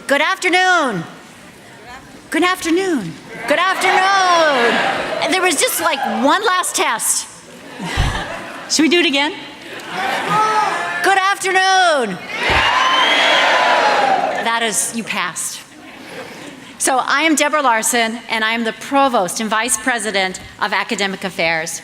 Good afternoon. Good afternoon. Good afternoon. And there was just like one last test. Should we do it again? Good afternoon. That is, you passed. So I am Deborah Larson, and I am the Provost and Vice President of Academic Affairs.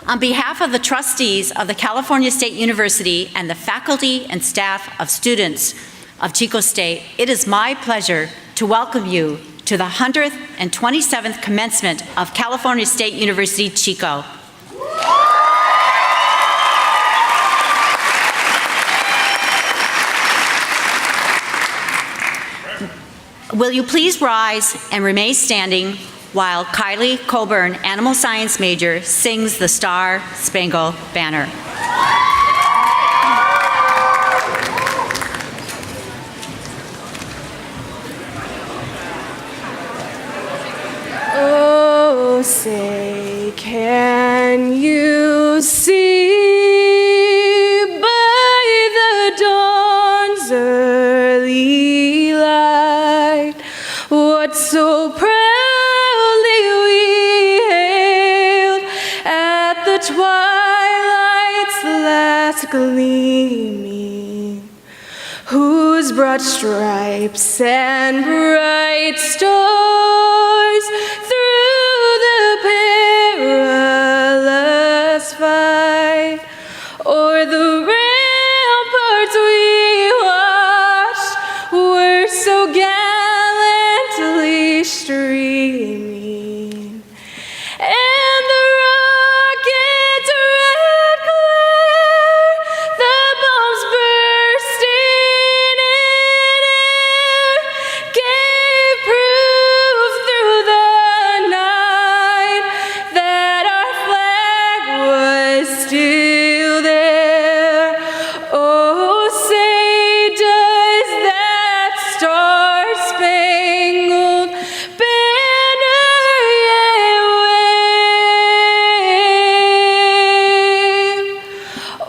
On behalf of the trustees of the California State University and the faculty and staff of students of Chico State, it is my pleasure to welcome you to the 127th commencement of California State University, Chico. Will you please rise and remain standing while Kylie Coburn, animal science major, sings the Star Spangled Banner. Oh, say, can you see by the dawn's early light what so proudly we hailed at the twilight's last gleaming, whose broad stripes and bright stars through the perilous fight o'er the ramparts we watched were so gallantly streaming, and the rocket's red glare, the bombs bursting in air, gave proof through the night that our flag was still there. Oh, say, does that star-spangled banner yet wave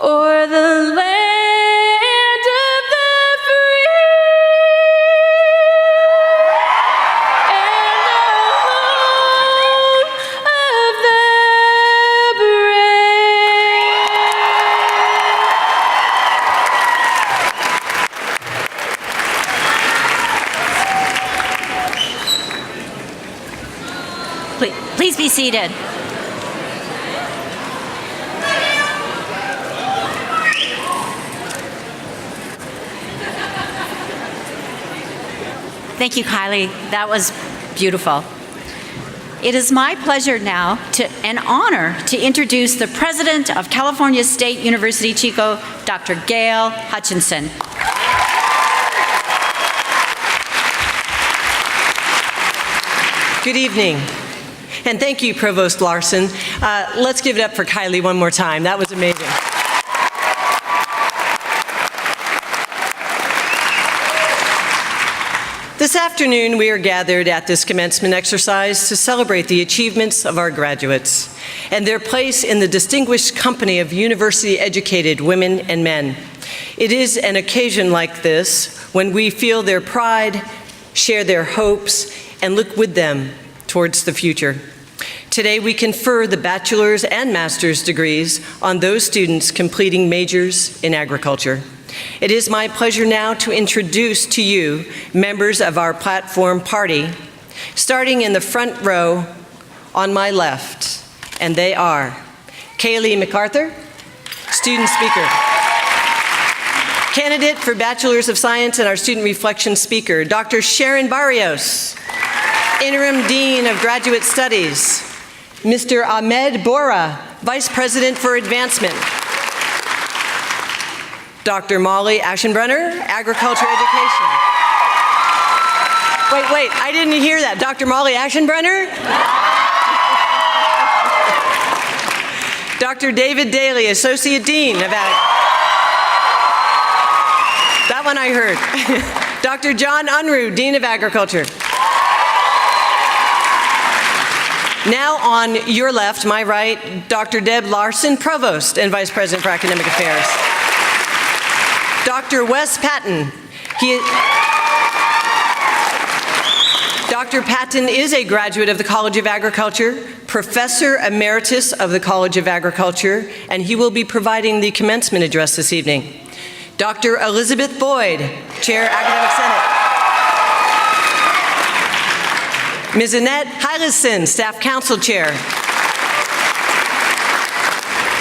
o'er the land of the free and the home of the brave? Please be seated. Thank you, Kylie. That was beautiful. It is my pleasure now and honor to introduce the President of California State University, Chico, Dr. Gail Hutchinson. Good evening, and thank you, Provost Larson. Let's give it up for Kylie one more time. That was amazing. This afternoon, we are gathered at this commencement exercise to celebrate the achievements of our graduates and their place in the distinguished company of university-educated women and men. It is an occasion like this when we feel their pride, share their hopes, and look with them towards the future. Today, we confer the bachelor's and master's degrees on those students completing majors in agriculture. It is my pleasure now to introduce to you members of our platform party, starting in the front row on my left, and they are Kaylee MacArthur, student speaker. Candidate for Bachelor's of Science and our Student Reflection speaker, Dr. Sharon Barrios, Interim Dean of Graduate Studies, Mr. Ahmed Bora, Vice President for Advancement, Dr. Molly Aschenbrenner, Agriculture Education. Wait, I didn't hear that. Dr. Molly Aschenbrenner? Dr. David Daly, Associate Dean of That one I heard. Dr. John Unruh, Dean of Agriculture. Now on your left, my right, Dr. Deb Larson, Provost and Vice President for Academic Affairs. Dr. Wes Patton. He is Dr. Patton is a graduate of the College of Agriculture, Professor Emeritus of the College of Agriculture, and he will be providing the commencement address this evening. Dr. Elizabeth Boyd, Chair, Academic Senate. Ms. Annette Hylison, Staff Council Chair.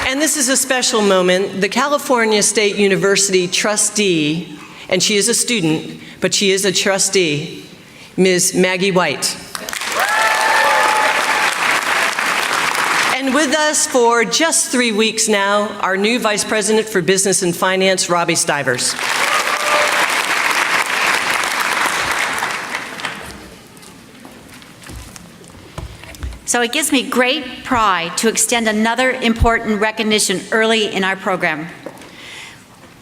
And this is a special moment. The California State University trustee, and she is a student, but she is a trustee, Ms. Maggie White. And with us for just 3 weeks now, our new Vice President for Business and Finance, Robbie Stivers. So it gives me great pride to extend another important recognition early in our program.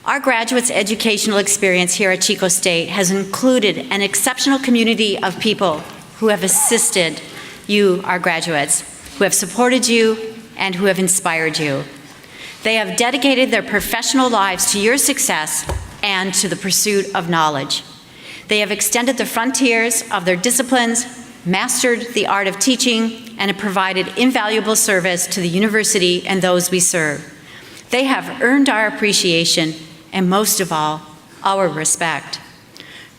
Our graduates' educational experience here at Chico State has included an exceptional community of people who have assisted you, our graduates, who have supported you, and who have inspired you. They have dedicated their professional lives to your success and to the pursuit of knowledge. They have extended the frontiers of their disciplines, mastered the art of teaching, and have provided invaluable service to the university and those we serve. They have earned our appreciation and, most of all, our respect.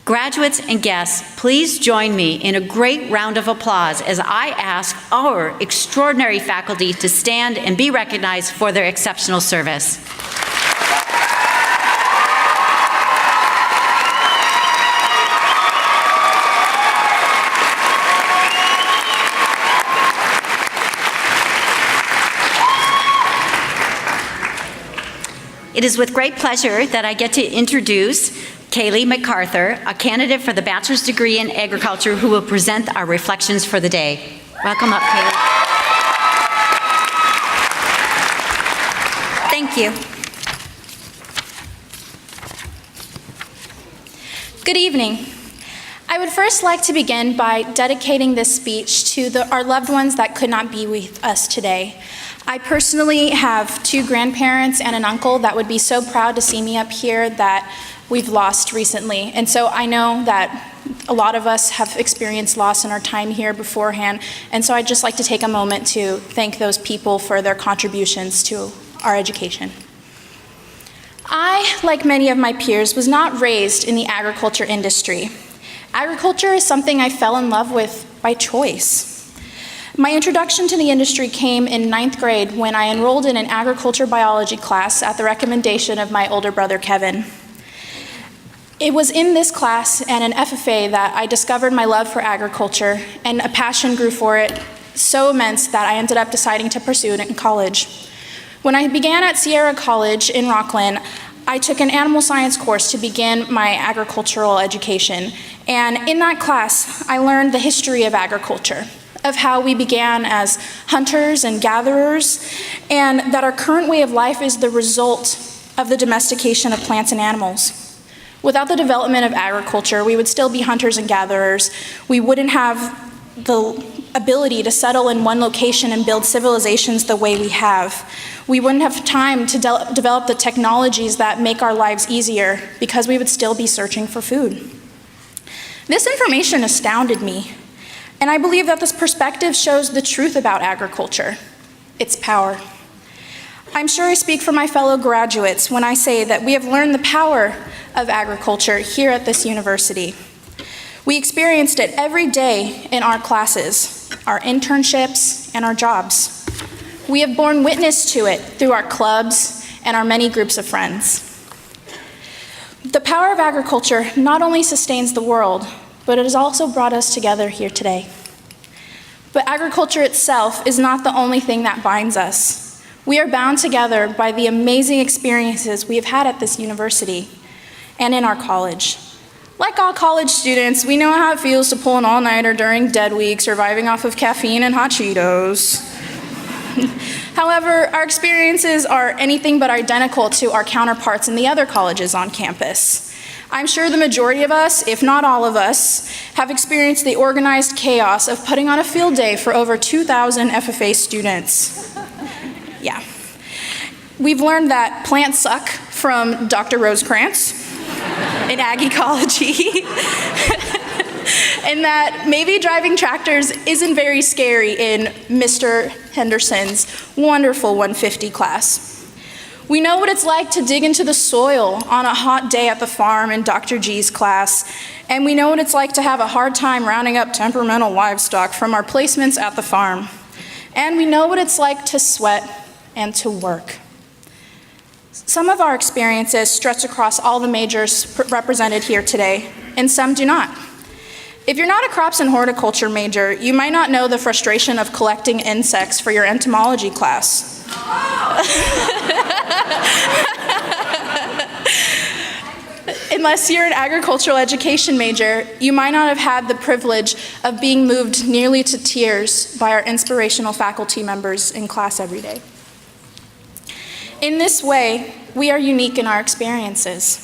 Graduates and guests, please join me in a great round of applause as I ask our extraordinary faculty to stand and be recognized for their exceptional service. It is with great pleasure that I get to introduce Kaylee MacArthur, a candidate for the bachelor's degree in agriculture, who will present our reflections for the day. Welcome up, Kaylee. Thank you. Good evening. I would first like to begin by dedicating this speech to our loved ones that could not be with us today. I personally have 2 grandparents and an uncle that would be so proud to see me up here that we've lost recently. And so I know that a lot of us have experienced loss in our time here beforehand. And so I'd just like to take a moment to thank those people for their contributions to our education. I, like many of my peers, was not raised in the agriculture industry. Agriculture is something I fell in love with by choice. My introduction to the industry came in 9th grade when I enrolled in an agriculture biology class at the recommendation of my older brother, Kevin. It was in this class and an FFA that I discovered my love for agriculture, and a passion grew for it so immense that I ended up deciding to pursue it in college. When I began at Sierra College in Rockland, I took an animal science course to begin my agricultural education. And in that class, I learned the history of agriculture, of how we began as hunters and gatherers, and that our current way of life is the result of the domestication of plants and animals. Without the development of agriculture, we would still be hunters and gatherers. We wouldn't have the ability to settle in one location and build civilizations the way we have. We wouldn't have time to develop the technologies that make our lives easier because we would still be searching for food. This information astounded me, and I believe that this perspective shows the truth about agriculture, its power. I'm sure I speak for my fellow graduates when I say that we have learned the power of agriculture here at this university. We experienced it every day in our classes, our internships, and our jobs. We have borne witness to it through our clubs and our many groups of friends. The power of agriculture not only sustains the world, but it has also brought us together here today. But agriculture itself is not the only thing that binds us. We are bound together by the amazing experiences we have had at this university and in our college. Like all college students, we know how it feels to pull an all-nighter during dead week, surviving off of caffeine and hot Cheetos. However, our experiences are anything but identical to our counterparts in the other colleges on campus. I'm sure the majority of us, if not all of us, have experienced the organized chaos of putting on a field day for over 2,000 FFA students. Yeah. We've learned that plants suck from Dr. Rosecrans in ag ecology. and that maybe driving tractors isn't very scary in Mr. Henderson's wonderful 150 class. We know what it's like to dig into the soil on a hot day at the farm in Dr. G's class, and we know what it's like to have a hard time rounding up temperamental livestock from our placements at the farm. And we know what it's like to sweat and to work. Some of our experiences stretch across all the majors represented here today, and some do not. If you're not a crops and horticulture major, you might not know the frustration of collecting insects for your entomology class. Unless you're an agricultural education major, you might not have had the privilege of being moved nearly to tears by our inspirational faculty members in class every day. In this way, we are unique in our experiences.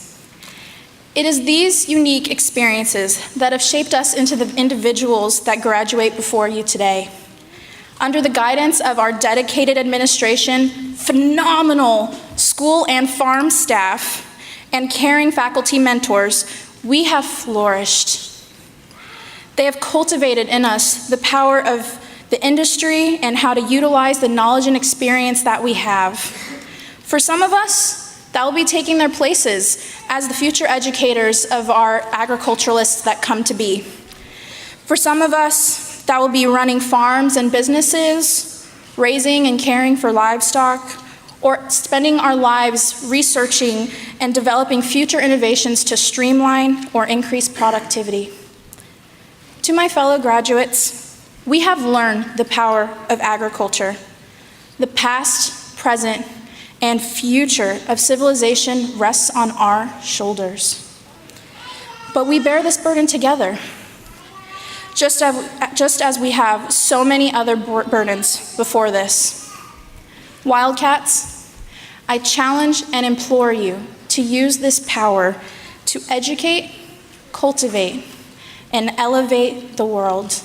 It is these unique experiences that have shaped us into the individuals that graduate before you today. Under the guidance of our dedicated administration, phenomenal school and farm staff, and caring faculty mentors, we have flourished. They have cultivated in us the power of the industry and how to utilize the knowledge and experience that we have. For some of us, that will be taking their places as the future educators of our agriculturalists that come to be. For some of us, that will be running farms and businesses, raising and caring for livestock, or spending our lives researching and developing future innovations to streamline or increase productivity. To my fellow graduates, we have learned the power of agriculture. The past, present, and future of civilization rests on our shoulders. But we bear this burden together, just as we have so many other burdens before this. Wildcats, I challenge and implore you to use this power to educate, cultivate, and elevate the world.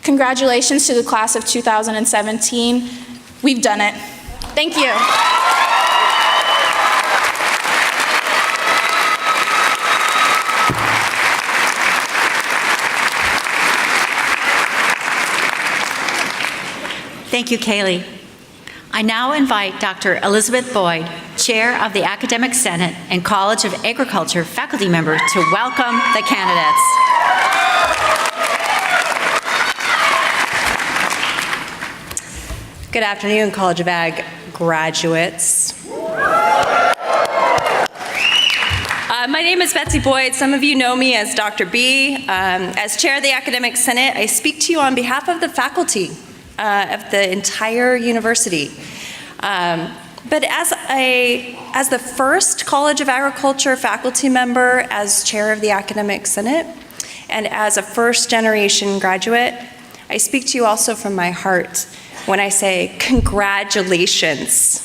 Congratulations to the class of 2017. We've done it. Thank you. Thank you, Kaylee. I now invite Dr. Elizabeth Boyd, Chair of the Academic Senate and College of Agriculture faculty member, to welcome the candidates. Good afternoon, College of Ag graduates. My name is Betsy Boyd. Some of you know me as Dr. B. As Chair of the Academic Senate, I speak to you on behalf of the faculty of the entire university. But as the first College of Agriculture faculty member, as Chair of the Academic Senate, and as a first-generation graduate, I speak to you also from my heart when I say congratulations.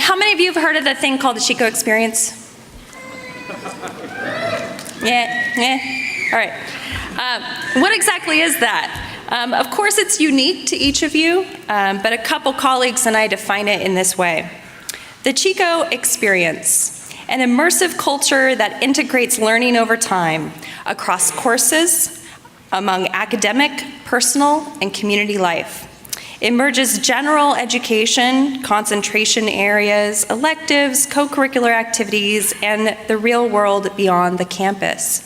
How many of you have heard of the thing called the Chico experience? Yeah. All right. What exactly is that? Of course, it's unique to each of you, but a couple colleagues and I define it in this way. The Chico experience, an immersive culture that integrates learning over time across courses, among academic, personal, and community life. It merges general education, concentration areas, electives, co-curricular activities, and the real world beyond the campus.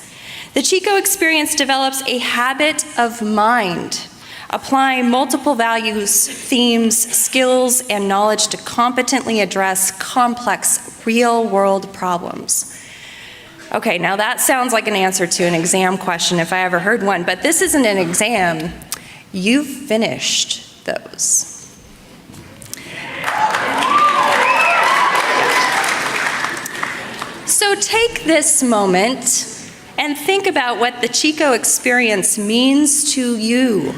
The Chico experience develops a habit of mind, applying multiple values, themes, skills, and knowledge to competently address complex real-world problems. Okay, now that sounds like an answer to an exam question if I ever heard one, but this isn't an exam. You've finished those. So take this moment and think about what the Chico experience means to you.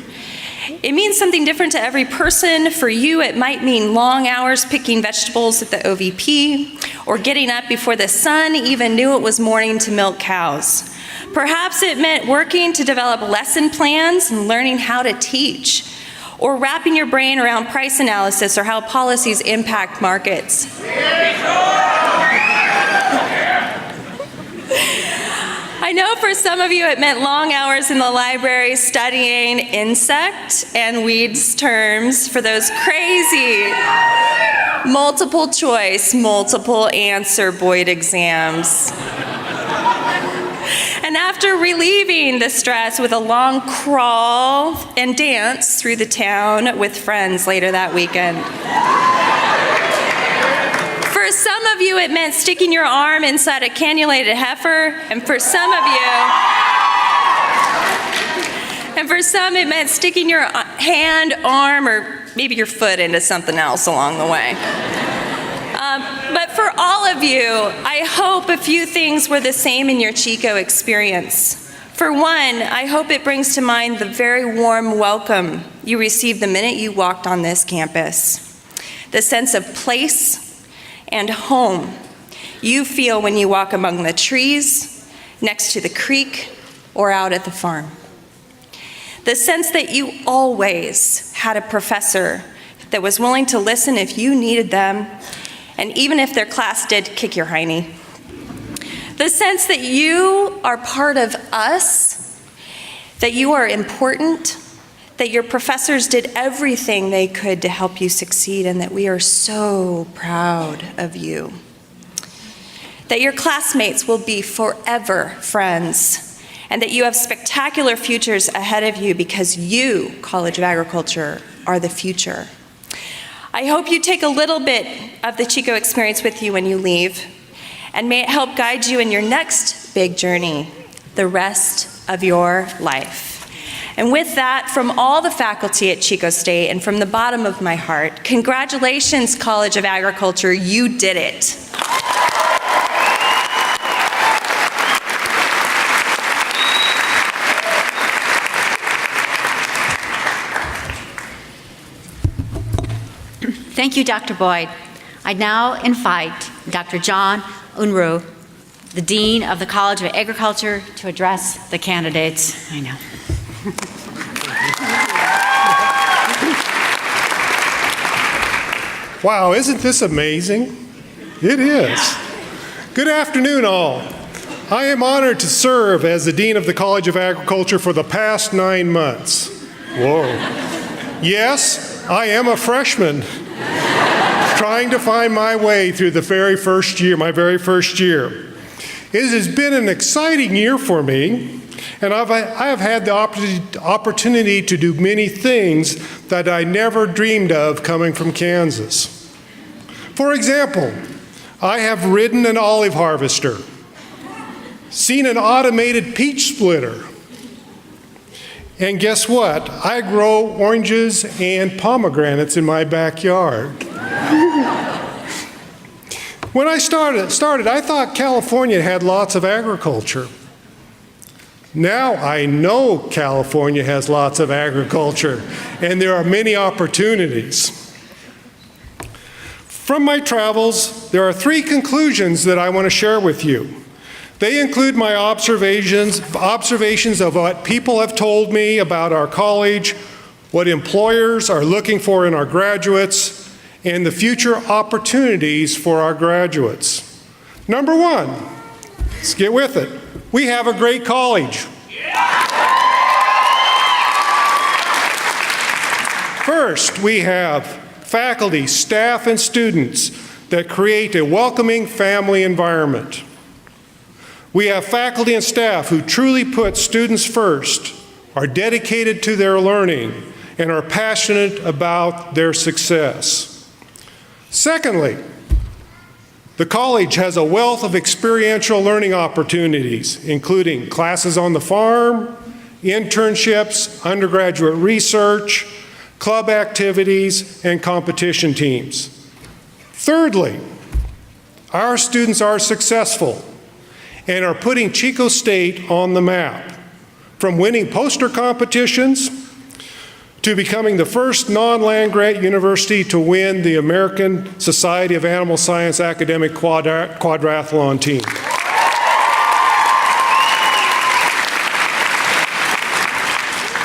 It means something different to every person. For you, it might mean long hours picking vegetables at the OVP, or getting up before the sun even knew it was morning to milk cows. Perhaps it meant working to develop lesson plans and learning how to teach. or wrapping your brain around price analysis or how policies impact markets. I know for some of you it meant long hours in the library studying insect and weeds terms for those crazy multiple choice, multiple answer Boyd exams. And after relieving the stress with a long crawl and dance through the town with friends later that weekend. For some of you, it meant sticking your arm inside a cannulated heifer, and for some, it meant sticking your hand, arm, or maybe your foot into something else along the way. But for all of you, I hope a few things were the same in your Chico experience. For one, I hope it brings to mind the very warm welcome you received the minute you walked on this campus. The sense of place and home you feel when you walk among the trees, next to the creek, or out at the farm. The sense that you always had a professor that was willing to listen if you needed them, and even if their class did kick your hiney. The sense that you are part of us, that you are important, that your professors did everything they could to help you succeed, and that we are so proud of you. That your classmates will be forever friends, and that you have spectacular futures ahead of you because you, College of Agriculture, are the future. I hope you take a little bit of the Chico experience with you when you leave, and may it help guide you in your next big journey, the rest of your life. And with that, from all the faculty at Chico State and from the bottom of my heart, congratulations, College of Agriculture, you did it. Thank you, Dr. Boyd. I now invite Dr. John Unruh, the Dean of the College of Agriculture, to address the candidates. I know. Wow, isn't this amazing? It is. Good afternoon, all. I am honored to serve as the Dean of the College of Agriculture for the past 9 months. Whoa. Yes, I am a freshman, trying to find my way through the very first year, my very first year. It has been an exciting year for me, and I have had the opportunity to do many things that I never dreamed of coming from Kansas. For example, I have ridden an olive harvester, seen an automated peach splitter, and guess what? I grow oranges and pomegranates in my backyard. When I started, I thought California had lots of agriculture. Now I know California has lots of agriculture, and there are many opportunities. From my travels, there are 3 conclusions that I want to share with you. They include my observations of what people have told me about our college, what employers are looking for in our graduates, and the future opportunities for our graduates. Number 1, let's get with it. We have a great college. First, we have faculty, staff, and students that create a welcoming family environment. We have faculty and staff who truly put students first, are dedicated to their learning, and are passionate about their success. Secondly, the college has a wealth of experiential learning opportunities, including classes on the farm, internships, undergraduate research, club activities, and competition teams. Thirdly, our students are successful and are putting Chico State on the map, from winning poster competitions to becoming the first non-land-grant university to win the American Society of Animal Science academic quadrathlon team.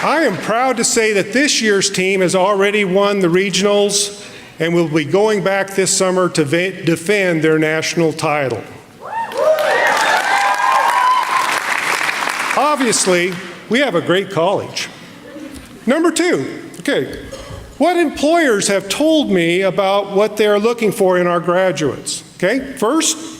I am proud to say that this year's team has already won the regionals and will be going back this summer to defend their national title. Obviously, we have a great college. Number two, what employers have told me about what they are looking for in our graduates. First,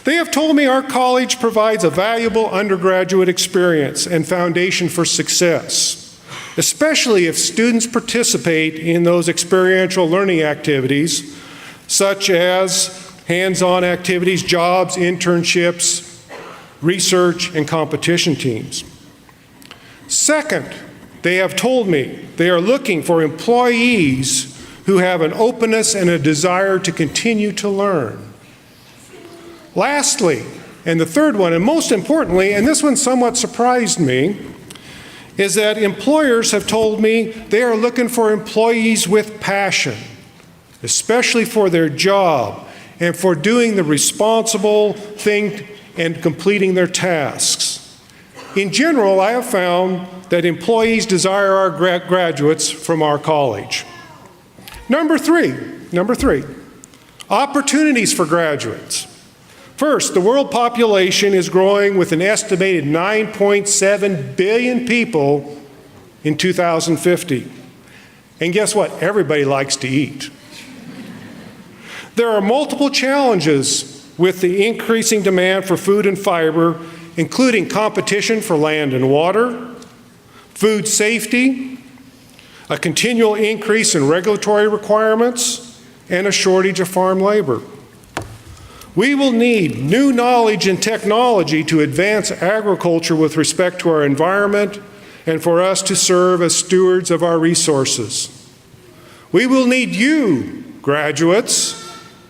they have told me our college provides a valuable undergraduate experience and foundation for success, especially if students participate in those experiential learning activities, such as hands-on activities, jobs, internships, research, and competition teams. Second, they have told me they are looking for employees who have an openness and a desire to continue to learn. Lastly, and the third one, and most importantly, and this one somewhat surprised me, is that employers have told me they are looking for employees with passion, especially for their job and for doing the responsible thing and completing their tasks. In general, I have found that employees desire our graduates from our college. Number three, opportunities for graduates. First, the world population is growing with an estimated 9.7 billion people in 2050. And guess what? Everybody likes to eat. There are multiple challenges with the increasing demand for food and fiber, including competition for land and water, food safety, a continual increase in regulatory requirements, and a shortage of farm labor. We will need new knowledge and technology to advance agriculture with respect to our environment and for us to serve as stewards of our resources. We will need you, graduates,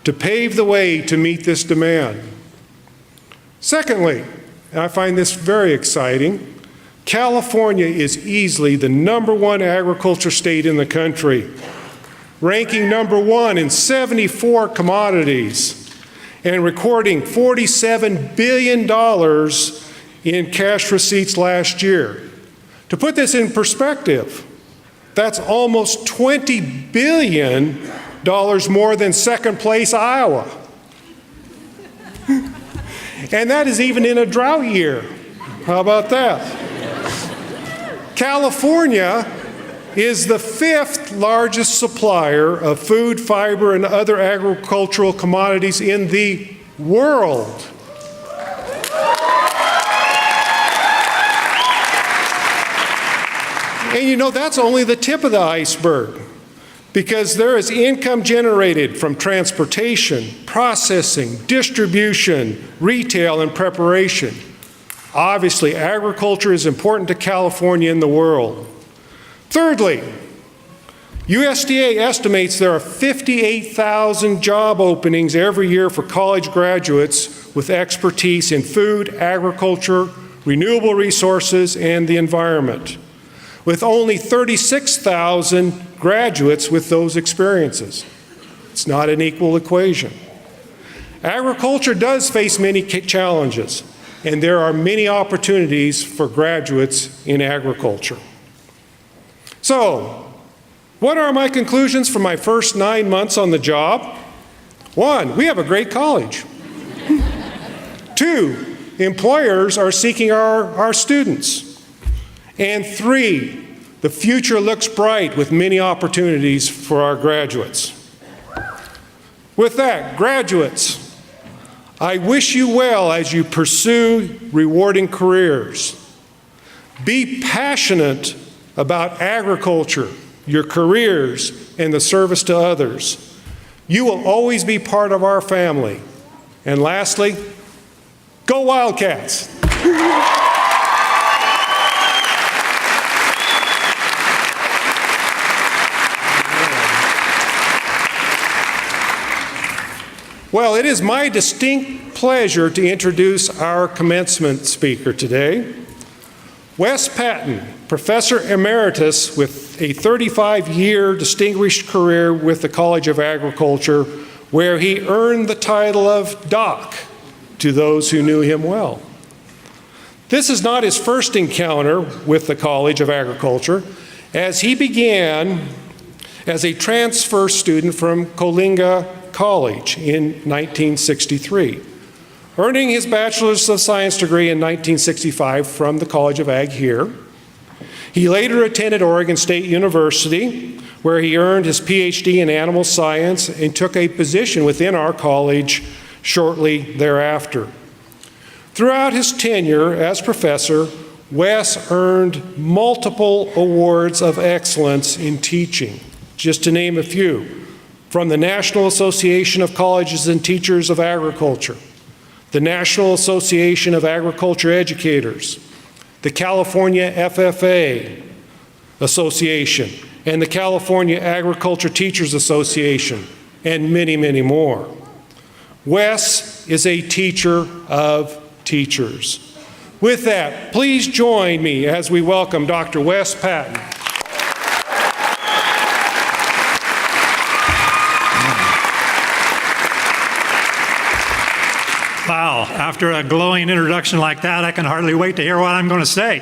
to pave the way to meet this demand. Secondly, and I find this very exciting, California is easily the #1 agriculture state in the country, ranking #1 in 74 commodities and recording $47 billion in cash receipts last year. To put this in perspective, that's almost $20 billion more than second place Iowa. And that is even in a drought year. How about that? California is the 5th largest supplier of food, fiber, and other agricultural commodities in the world. And you know, that's only the tip of the iceberg, because there is income generated from transportation, processing, distribution, retail, and preparation. Obviously, agriculture is important to California and the world. Thirdly, USDA estimates there are 58,000 job openings every year for college graduates with expertise in food, agriculture, renewable resources, and the environment, with only 36,000 graduates with those experiences. It's not an equal equation. Agriculture does face many challenges, and there are many opportunities for graduates in agriculture. So, what are my conclusions from my first 9 months on the job? 1, we have a great college. 2, employers are seeking our students. And 3, the future looks bright with many opportunities for our graduates. With that, graduates, I wish you well as you pursue rewarding careers. Be passionate about agriculture, your careers, and the service to others. You will always be part of our family. And lastly, go Wildcats! Well, it is my distinct pleasure to introduce our commencement speaker today, Wes Patton, Professor Emeritus with a 35-year distinguished career with the College of Agriculture, where he earned the title of Doc to those who knew him well. This is not his first encounter with the College of Agriculture, as he began as a transfer student from Coalinga College in 1963, earning his Bachelor's of Science degree in 1965 from the College of Ag here. He later attended Oregon State University, where he earned his PhD in animal science and took a position within our college shortly thereafter. Throughout his tenure as professor, Wes earned multiple awards of excellence in teaching, just to name a few, from the National Association of Colleges and Teachers of Agriculture, the National Association of Agriculture Educators, the California FFA Association, and the California Agriculture Teachers Association, and many, many more. Wes is a teacher of teachers. With that, please join me as we welcome Dr. Wes Patton. Wow, after a glowing introduction like that, I can hardly wait to hear what I'm going to say.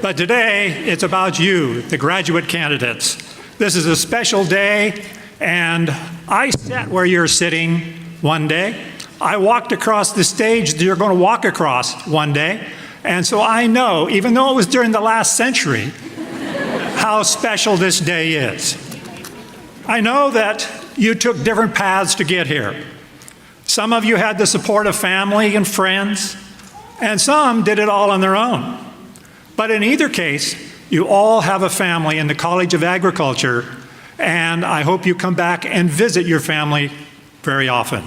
But today, it's about you, the graduate candidates. This is a special day, and I sat where you're sitting one day. I walked across the stage that you're going to walk across one day. And so I know, even though it was during the last century, how special this day is. I know that you took different paths to get here. Some of you had the support of family and friends, and some did it all on their own. But in either case, you all have a family in the College of Agriculture, and I hope you come back and visit your family very often.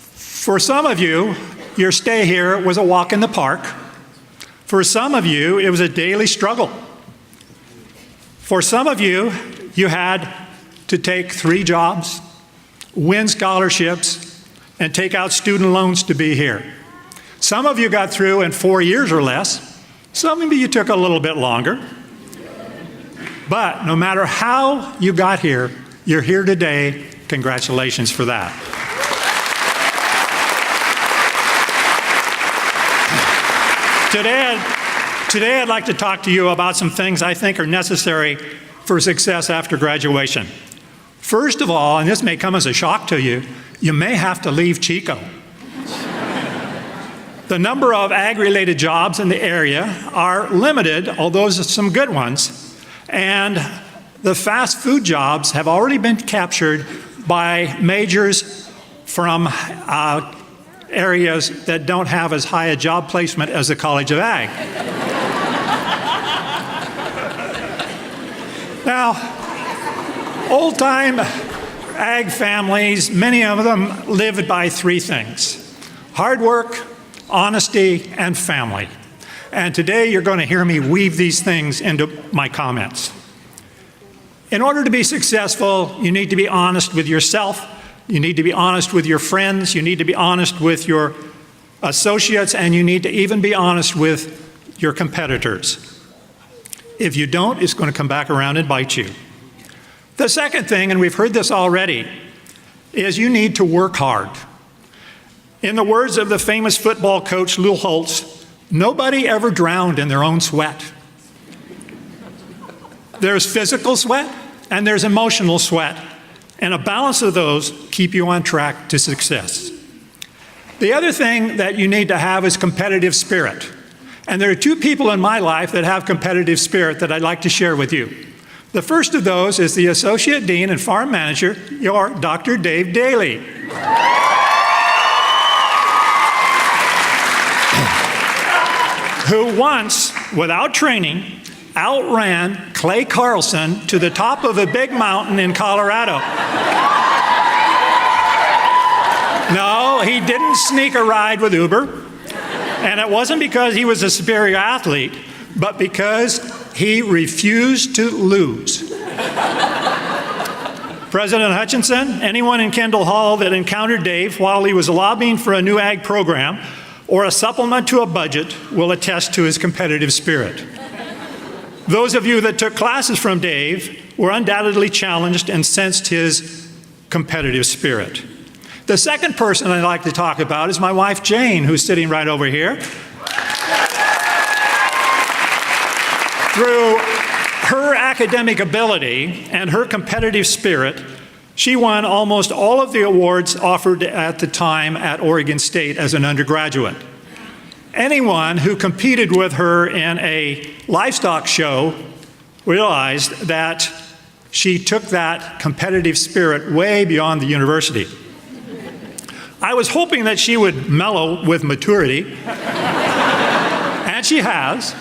For some of you, your stay here was a walk in the park. For some of you, it was a daily struggle. For some of you, you had to take 3 jobs, win scholarships, and take out student loans to be here. Some of you got through in 4 years or less. Some of you took a little bit longer. But no matter how you got here, you're here today. Congratulations for that. Today I'd like to talk to you about some things I think are necessary for success after graduation. First of all, and this may come as a shock to you, you may have to leave Chico. The number of ag-related jobs in the area are limited, although there's some good ones, and the fast food jobs have already been captured by majors from areas that don't have as high a job placement as the College of Ag. Now, old-time ag families, many of them lived by 3 things: hard work, honesty, and family. And today you're going to hear me weave these things into my comments. In order to be successful, you need to be honest with yourself, you need to be honest with your friends, you need to be honest with your associates, and you need to even be honest with your competitors. If you don't, it's going to come back around and bite you. The second thing, and we've heard this already, is you need to work hard. In the words of the famous football coach Lou Holtz, nobody ever drowned in their own sweat. There's physical sweat and there's emotional sweat, and a balance of those keep you on track to success. The other thing that you need to have is competitive spirit. And there are 2 people in my life that have competitive spirit that I'd like to share with you. The first of those is the Associate Dean and Farm Manager, your Dr. Dave Daly. Who once, without training, outran Clay Carlson to the top of a big mountain in Colorado. No, he didn't sneak a ride with Uber. And it wasn't because he was a superior athlete, but because he refused to lose. President Hutchinson, anyone in Kendall Hall that encountered Dave while he was lobbying for a new ag program or a supplement to a budget will attest to his competitive spirit. Those of you that took classes from Dave were undoubtedly challenged and sensed his competitive spirit. The second person I'd like to talk about is my wife, Jane, who's sitting right over here. Through her academic ability and her competitive spirit, she won almost all of the awards offered at the time at Oregon State as an undergraduate. Anyone who competed with her in a livestock show realized that she took that competitive spirit way beyond the university. I was hoping that she would mellow with maturity, and she has.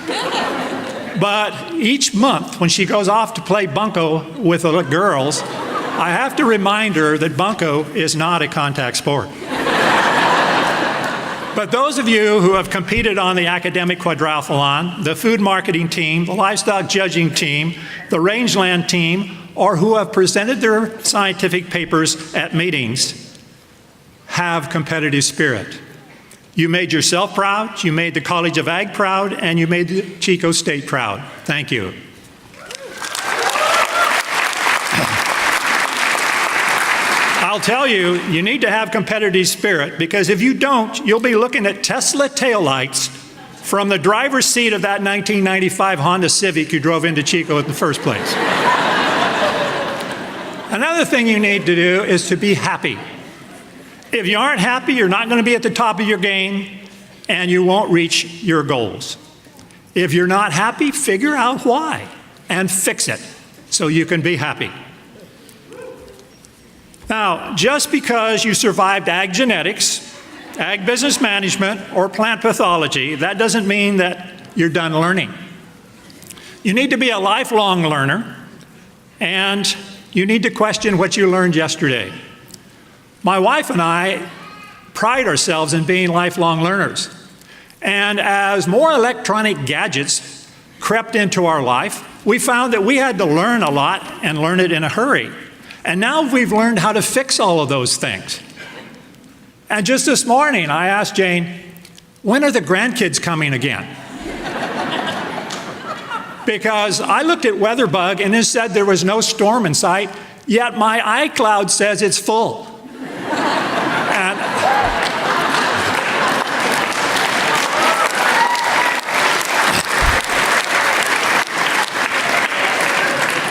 But each month when she goes off to play bunco with the girls, I have to remind her that bunco is not a contact sport. But those of you who have competed on the academic quadriathlon, the food marketing team, the livestock judging team, the rangeland team, or who have presented their scientific papers at meetings, have competitive spirit. You made yourself proud, you made the College of Ag proud, and you made the Chico State proud. Thank you. I'll tell you, you need to have competitive spirit, because if you don't, you'll be looking at Tesla taillights from the driver's seat of that 1995 Honda Civic you drove into Chico in the first place. Another thing you need to do is to be happy. If you aren't happy, you're not going to be at the top of your game, and you won't reach your goals. If you're not happy, figure out why and fix it so you can be happy. Now, just because you survived ag genetics, ag business management, or plant pathology, that doesn't mean that you're done learning. You need to be a lifelong learner, and you need to question what you learned yesterday. My wife and I pride ourselves in being lifelong learners. And as more electronic gadgets crept into our life, we found that we had to learn a lot and learn it in a hurry. And now we've learned how to fix all of those things. And just this morning, I asked Jane, when are the grandkids coming again? Because I looked at WeatherBug and it said there was no storm in sight, yet my iCloud says it's full. And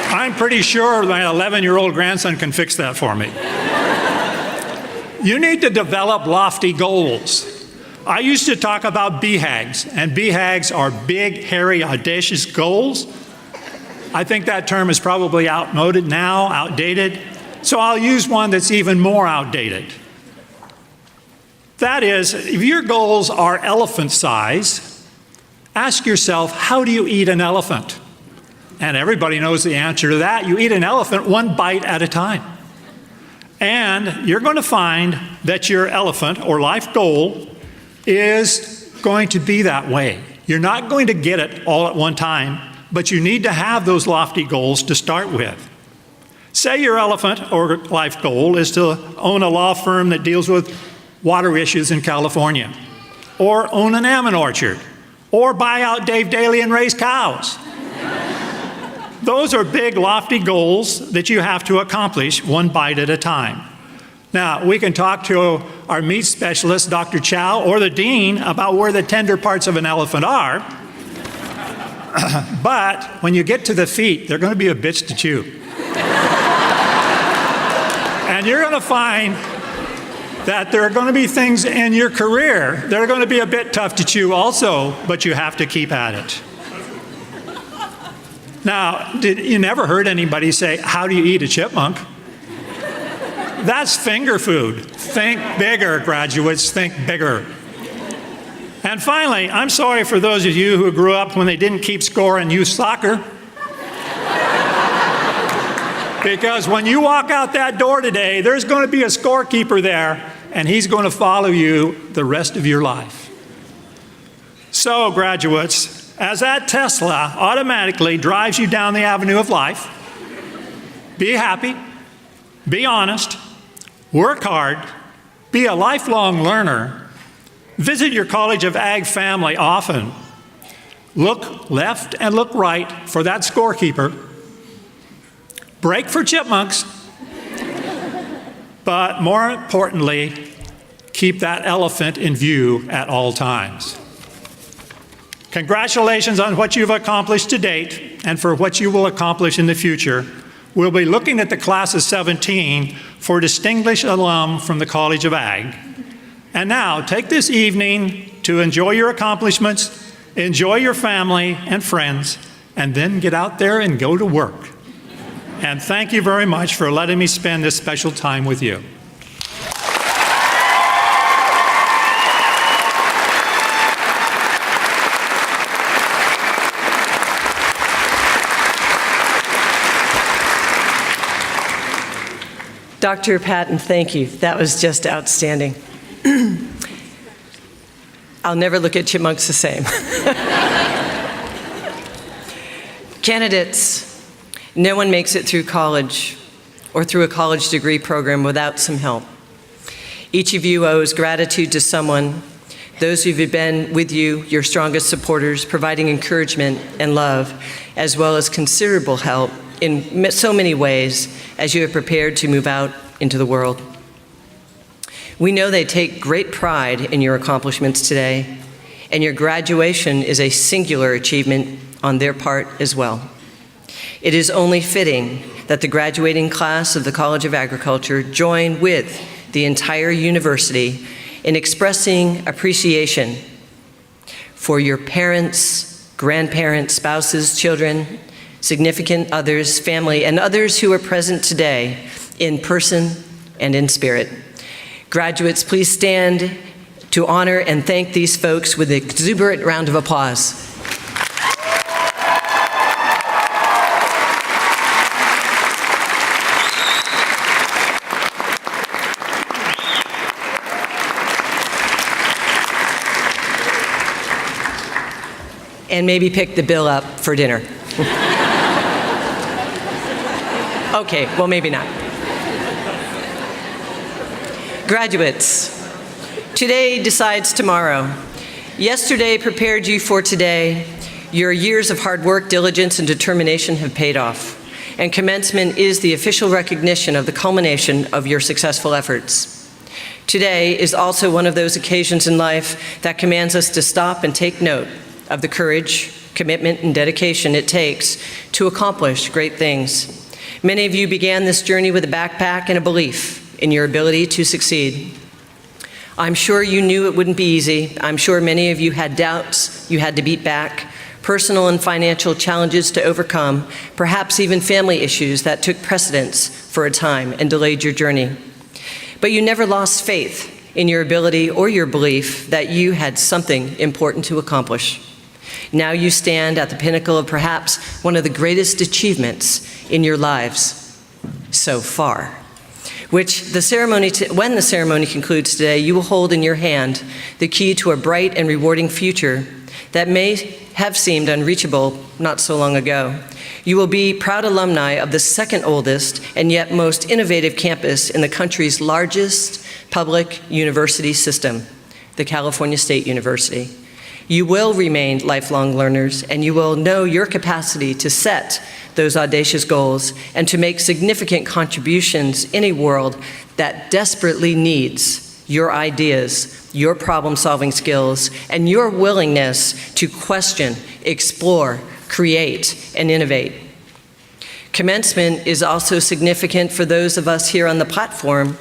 I'm pretty sure my 11-year-old grandson can fix that for me. You need to develop lofty goals. I used to talk about BHAGs, and BHAGs are big, hairy, audacious goals. I think that term is probably outmoded now, outdated, so I'll use one that's even more outdated. That is, if your goals are elephant size, ask yourself, how do you eat an elephant? And everybody knows the answer to that. You eat an elephant one bite at a time. And you're going to find that your elephant or life goal is going to be that way. You're not going to get it all at one time, but you need to have those lofty goals to start with. Say your elephant or life goal is to own a law firm that deals with water issues in California, or own an almond orchard, or buy out Dave Daly and raise cows. Those are big, lofty goals that you have to accomplish one bite at a time. Now, we can talk to our meat specialist, Dr. Chow, or the dean about where the tender parts of an elephant are. But when you get to the feet, they're going to be a bitch to chew. And you're going to find that there are going to be things in your career that are going to be a bit tough to chew also, but you have to keep at it. Now, you never heard anybody say, how do you eat a chipmunk? That's finger food. Think bigger, graduates, think bigger. And finally, I'm sorry for those of you who grew up when they didn't keep score in youth soccer. Because when you walk out that door today, there's going to be a scorekeeper there, and he's going to follow you the rest of your life. So, graduates, as that Tesla automatically drives you down the avenue of life, be happy, be honest, work hard, be a lifelong learner, visit your College of Ag family often, look left and look right for that scorekeeper, break for chipmunks, but more importantly, keep that elephant in view at all times. Congratulations on what you've accomplished to date and for what you will accomplish in the future. We'll be looking at the class of 17 for distinguished alum from the College of Ag. And now, take this evening to enjoy your accomplishments, enjoy your family and friends, and then get out there and go to work. And thank you very much for letting me spend this special time with you. Dr. Patton, thank you. That was just outstanding. I'll never look at chipmunks the same. Candidates, no one makes it through college or through a college degree program without some help. Each of you owes gratitude to someone, those who've been with you, your strongest supporters, providing encouragement and love, as well as considerable help in so many ways as you have prepared to move out into the world. We know they take great pride in your accomplishments today, and your graduation is a singular achievement on their part as well. It is only fitting that the graduating class of the College of Agriculture join with the entire university in expressing appreciation for your parents, grandparents, spouses, children, significant others, family, and others who are present today in person and in spirit. Graduates, please stand to honor and thank these folks with an exuberant round of applause. And maybe pick the bill up for dinner. Okay, well, maybe not. Graduates, today decides tomorrow. Yesterday prepared you for today. Your years of hard work, diligence, and determination have paid off. And commencement is the official recognition of the culmination of your successful efforts. Today is also one of those occasions in life that commands us to stop and take note of the courage, commitment, and dedication it takes to accomplish great things. Many of you began this journey with a backpack and a belief in your ability to succeed. I'm sure you knew it wouldn't be easy. I'm sure many of you had doubts you had to beat back, personal and financial challenges to overcome, perhaps even family issues that took precedence for a time and delayed your journey. But you never lost faith in your ability or your belief that you had something important to accomplish. Now you stand at the pinnacle of perhaps one of the greatest achievements in your lives so far, which when the ceremony concludes today, you will hold in your hand the key to a bright and rewarding future that may have seemed unreachable not so long ago. You will be proud alumni of the second oldest and yet most innovative campus in the country's largest public university system, the California State University. You will remain lifelong learners, and you will know your capacity to set those audacious goals and to make significant contributions in a world that desperately needs your ideas, your problem-solving skills, and your willingness to question, explore, create, and innovate. Commencement is also significant for those of us here on the platform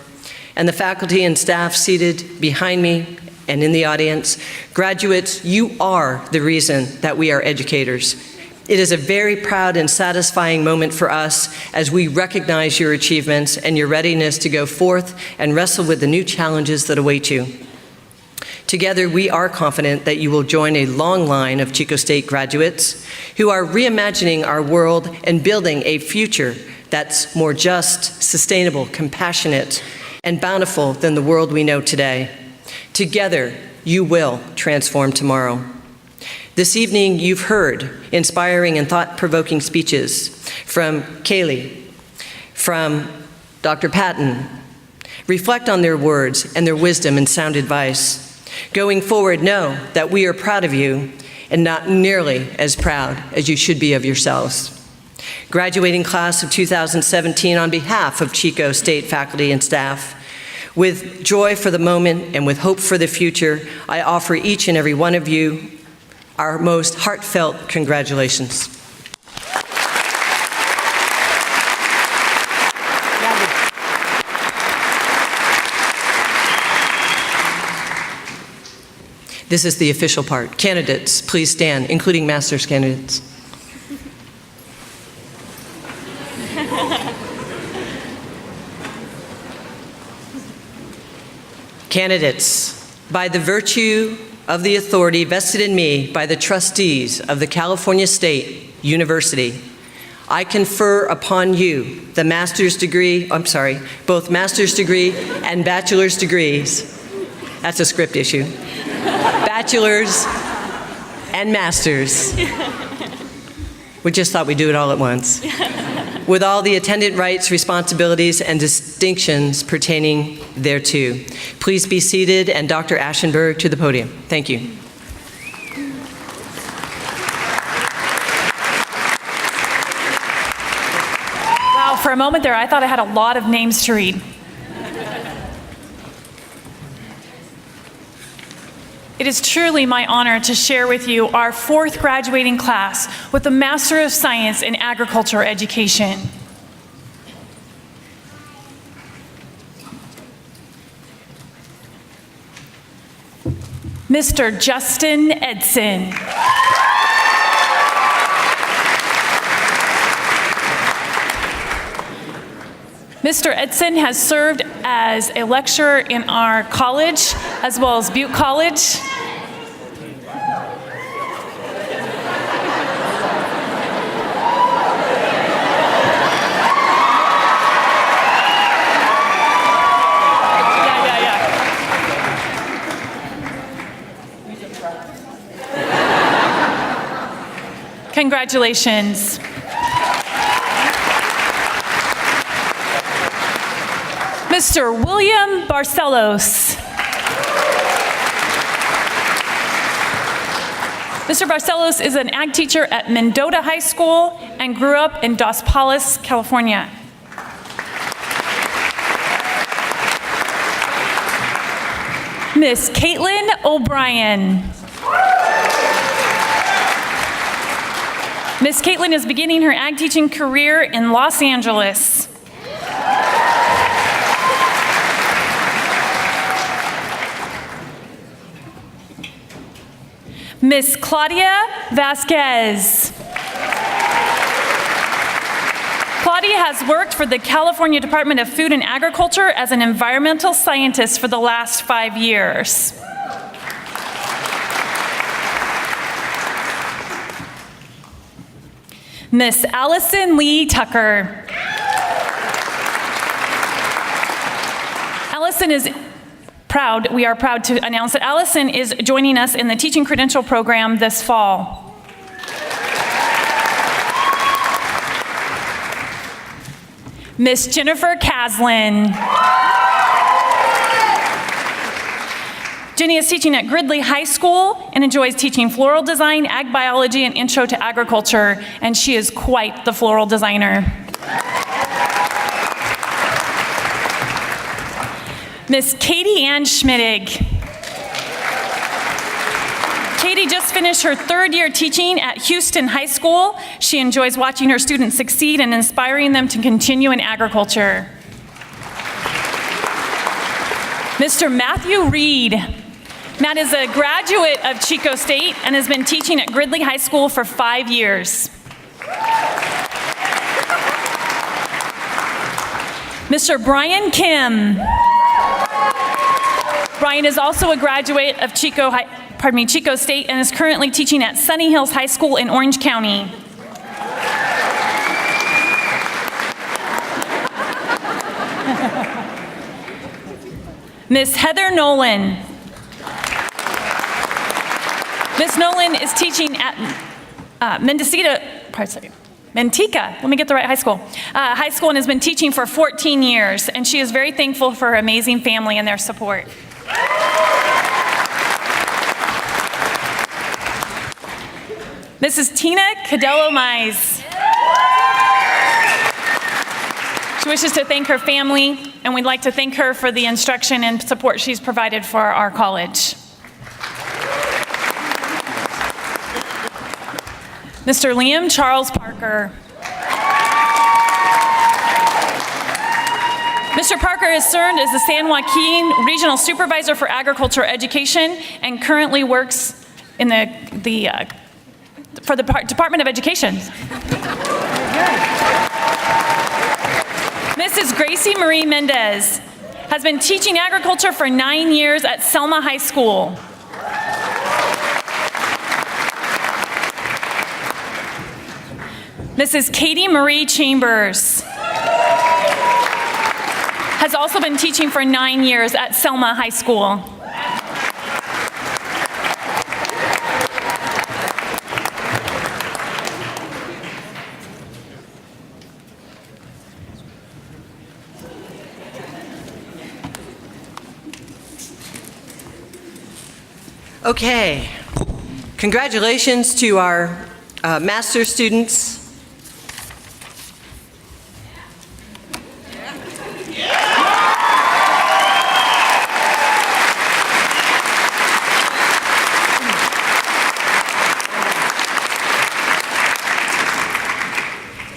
and the faculty and staff seated behind me and in the audience. Graduates, you are the reason that we are educators. It is a very proud and satisfying moment for us as we recognize your achievements and your readiness to go forth and wrestle with the new challenges that await you. Together, we are confident that you will join a long line of Chico State graduates who are reimagining our world and building a future that's more just, sustainable, compassionate, and bountiful than the world we know today. Together, you will transform tomorrow. This evening, you've heard inspiring and thought-provoking speeches from Kaylee, from Dr. Patton. Reflect on their words and their wisdom and sound advice. Going forward, know that we are proud of you and not nearly as proud as you should be of yourselves. Graduating class of 2017, on behalf of Chico State faculty and staff, with joy for the moment and with hope for the future, I offer each and every one of you our most heartfelt congratulations. This is the official part. Candidates, please stand, including master's candidates. Candidates, by the virtue of the authority vested in me by the trustees of the California State University, I confer upon you the master's degree, both master's degree and bachelor's degrees. That's a script issue. Bachelor's and master's. We just thought we'd do it all at once. With all the attendant rights, responsibilities, and distinctions pertaining thereto. Please be seated, and Dr. Aschenberg to the podium. Thank you. Wow, for a moment there, I thought I had a lot of names to read. It is truly my honor to share with you our 4th graduating class with the Master of Science in Agricultural Education. Mr. Justin Edson. Mr. Edson has served as a lecturer in our college, as well as Butte College. Congratulations. Mr. William Barcelos. Mr. Barcelos is an ag teacher at Mendota High School and grew up in Dos Palos, California. Miss Caitlin O'Brien. Miss Caitlin is beginning her ag teaching career in Los Angeles. Miss Claudia Vasquez. Claudia has worked for the California Department of Food and Agriculture as an environmental scientist for the last 5 years. Miss Allison Lee Tucker. Allison is proud, we are proud to announce that Allison is joining us in the Teaching Credential Program this fall. Miss Jennifer Caslin. Jenny is teaching at Gridley High School and enjoys teaching floral design, ag biology, and intro to agriculture, and she is quite the floral designer. Miss Katie Ann Schmittig. Katie just finished her 3rd year teaching at Houston High School. She enjoys watching her students succeed and inspiring them to continue in agriculture. Mr. Matthew Reed. Matt is a graduate of Chico State and has been teaching at Gridley High School for 5 years. Mr. Brian Kim. Brian is also a graduate of Chico State and is currently teaching at Sunny Hills High School in Orange County. Miss Heather Nolan. Miss Nolan is teaching at Manteca, let me get the right high school and has been teaching for 14 years, and she is very thankful for her amazing family and their support. Mrs. Tina Cadello-Mize. She wishes to thank her family, and we'd like to thank her for the instruction and support she's provided for our college. Mr. Liam Charles Parker. Mr. Parker has served as the San Joaquin Regional Supervisor for Agriculture Education and currently works in for the Department of Education. Mrs. Gracie Marie Mendez has been teaching agriculture for 9 years at Selma High School. Mrs. Katie Marie Chambers has also been teaching for 9 years at Selma High School. Okay, congratulations to our master's students.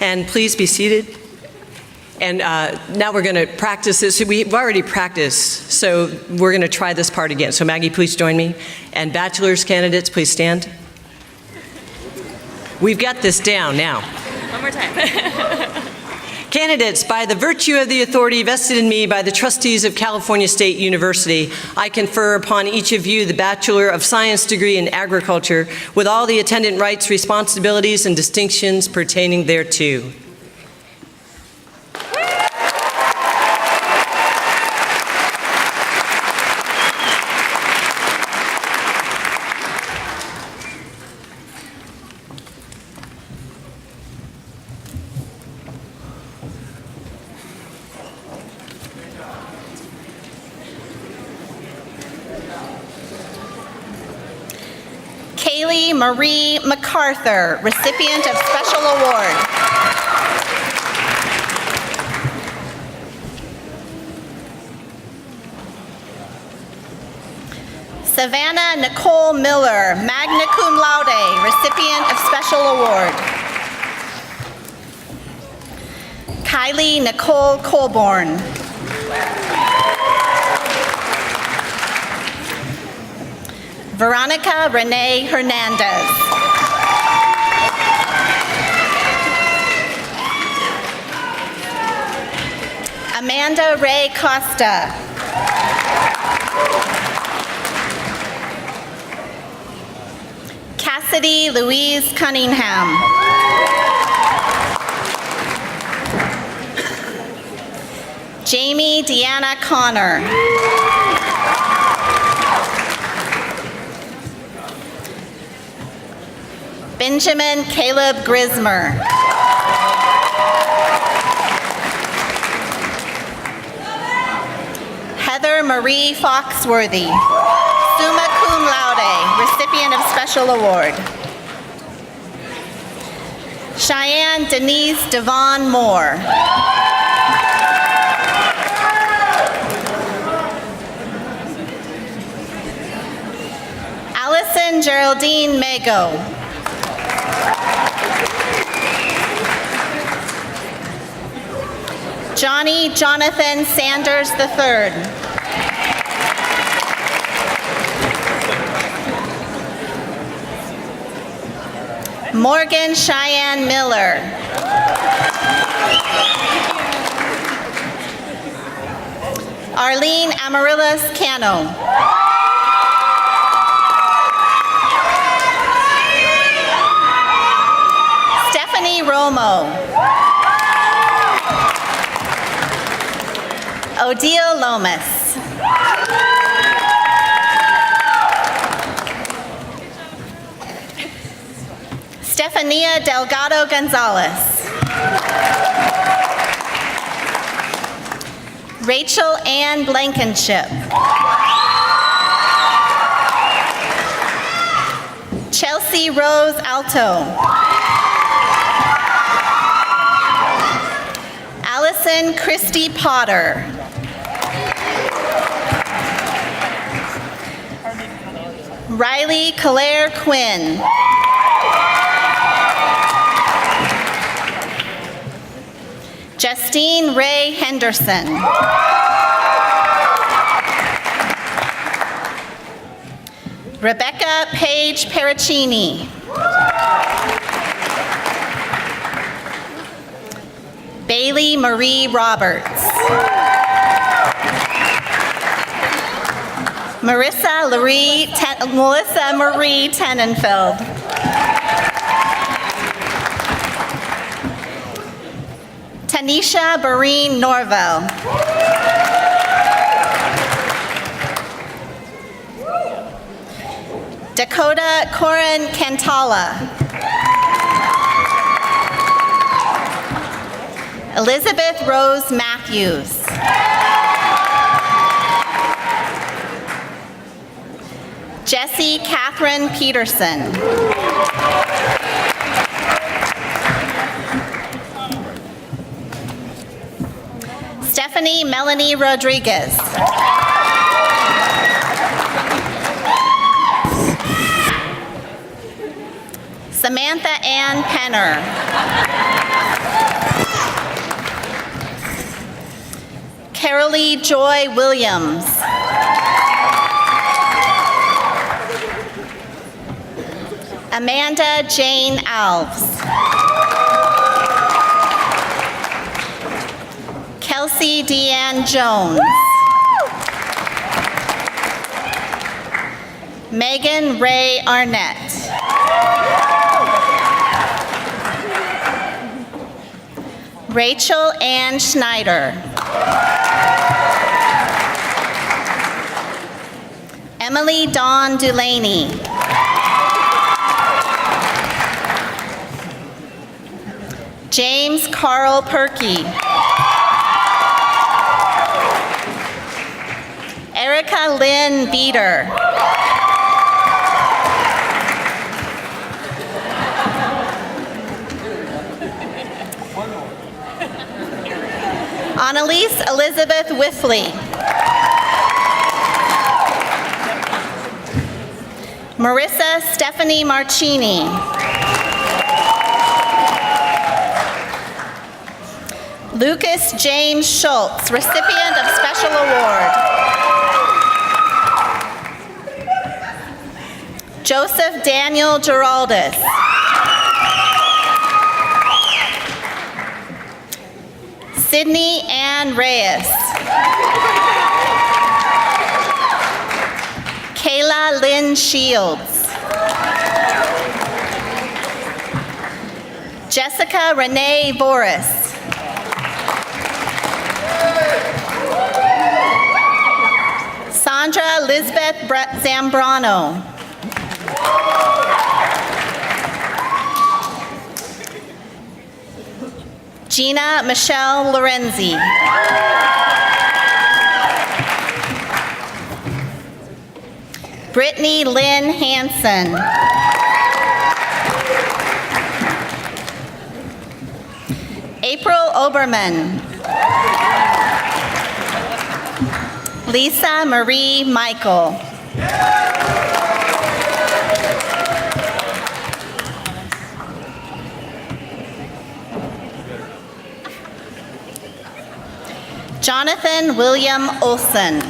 And please be seated. And now we're going to practice this. We've already practiced, so we're going to try this part again. So Maggie, please join me. And bachelor's candidates, please stand. We've got this down now. One more time. Candidates, by the virtue of the authority vested in me by the trustees of California State University, I confer upon each of you the Bachelor of Science degree in Agriculture with all the attendant rights, responsibilities, and distinctions pertaining thereto. Kaylee Marie MacArthur, recipient of Special Award. Savannah Nicole Miller, magna cum laude, recipient of Special Award. Kylie Nicole Colborn. Veronica Renee Hernandez. Amanda Ray Costa. Cassidy Louise Cunningham. Jamie Deanna Connor. Benjamin Caleb Grismer. Heather Marie Foxworthy, summa cum laude, recipient of Special Award. Cheyenne Denise Devon Moore. Allison Geraldine Mago. Johnny Jonathan Sanders III. Morgan Cheyenne Miller. Arlene Amaryllis Cano. Stephanie Romo. Odile Lomas. Stefania Delgado Gonzalez. Rachel Ann Blankenship. Chelsea Rose Alto. Allison Christy Potter. Riley Claire Quinn. Justine Ray Henderson. Rebecca Paige Pericini. Bailey Marie Roberts. Melissa Marie Tenenfeld. Tanisha Bareen Norvell. Dakota Corin Cantala. Elizabeth Rose Matthews. Jessie Catherine Peterson. Stephanie Melanie Rodriguez. Samantha Ann Penner. Carolee Joy Williams. Amanda Jane Alves. Kelsey Deanne Jones. Megan Ray Arnett. Rachel Ann Schneider. Emily Dawn Dulaney. James Carl Perky. Erica Lynn Beater. Annalise Elizabeth Wifley. Marissa Stephanie Marchini. Lucas James Schultz, recipient of Special Award. Joseph Daniel Giraldus. Sydney Ann Reyes. Kayla Lynn Shields. Jessica Renee Boris. Sandra Lisbeth Zambrano. Gina Michelle Lorenzi. Brittany Lynn Hansen. April Oberman. Lisa Marie Michael. Jonathan William Olson.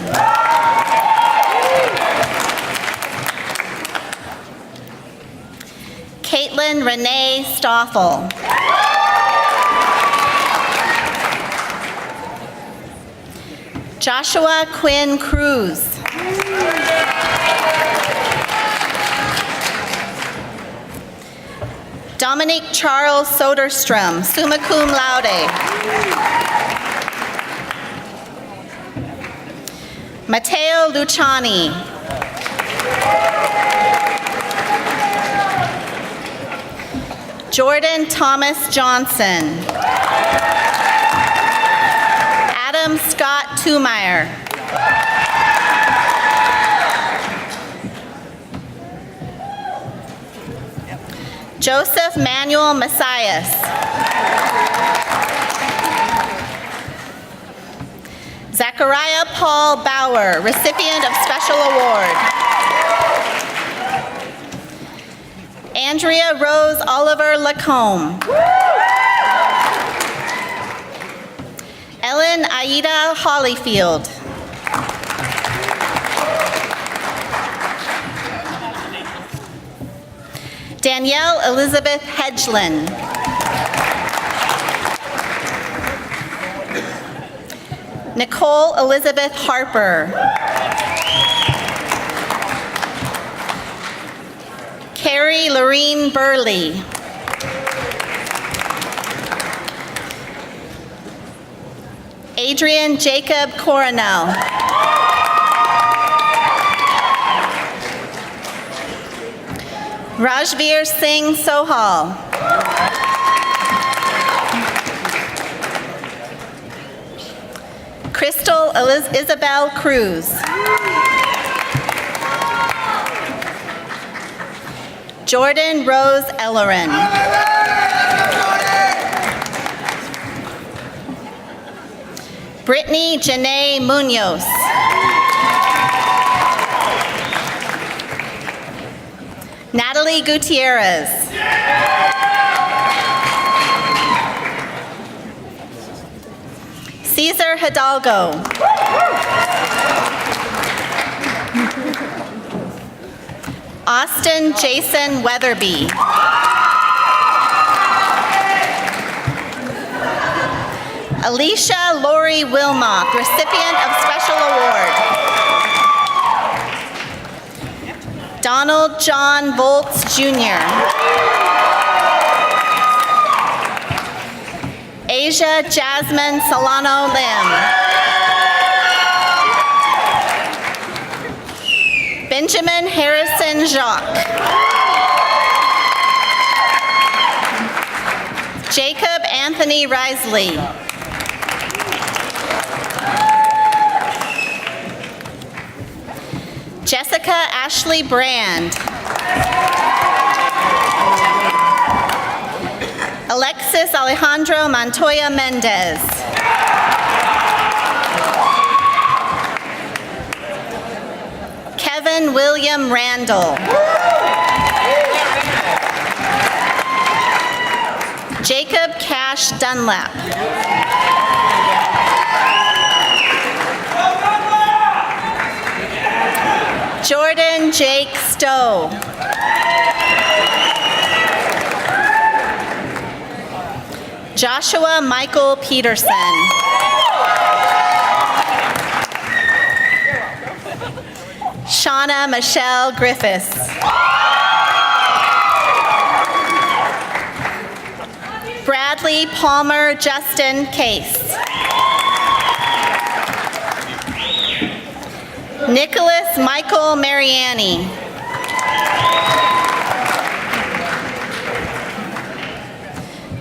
Caitlin Renee Stoffel. Joshua Quinn Cruz. Dominic Charles Soderstrom, summa cum laude. Matteo Luciani. Jordan Thomas Johnson. Adam Scott Tumeyer. Joseph Manuel Messias. Zachariah Paul Bauer, recipient of Special Award. Andrea Rose Oliver Lacombe. Ellen Aida Hollyfield. Danielle Elizabeth Hedgelin. Nicole Elizabeth Harper. Carrie Lorene Burley. Adrian Jacob Coronel. Rajveer Singh Sohal. Crystal Isabel Cruz. Jordan Rose Ellerin. Brittany Janae Munoz. Natalie Gutierrez. Cesar Hidalgo. Austin Jason Weatherby. Alicia Lori Wilmock, recipient of Special Award. Donald John Volts Jr. Asia Jasmine Solano Lim. Benjamin Harrison Jacques. Jacob Anthony Risley. Jessica Ashley Brand. Alexis Alejandro Montoya Mendez. Kevin William Randall. Jacob Cash Dunlap. Jordan Jake Stowe. Joshua Michael Peterson. Shauna Michelle Griffiths. Bradley Palmer Justin Case. Nicholas Michael Mariani.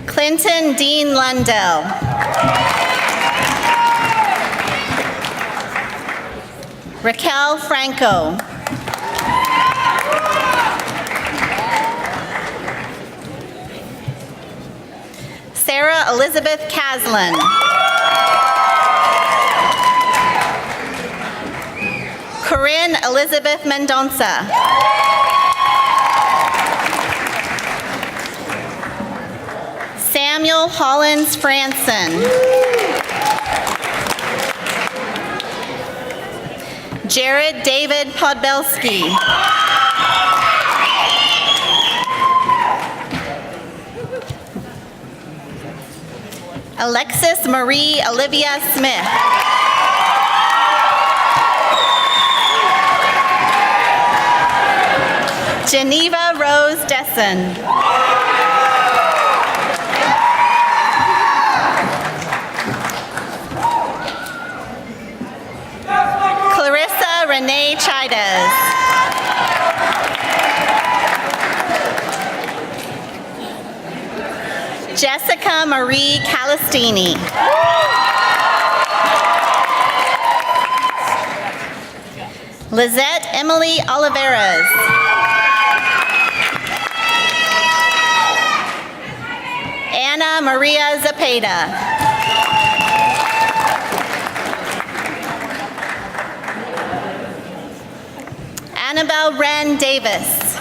Clinton Dean Lundell. Raquel Franco. Sarah Elizabeth Caslin. Corinne Elizabeth Mendonça. Samuel Hollins Franson. Jared David Podbelski. Alexis Marie Olivia Smith. Geneva Rose Dessen. Clarissa Renee Chides. Jessica Marie Calistini. Lizette Emily Oliveras. Anna Maria Zapata. Annabelle Wren Davis.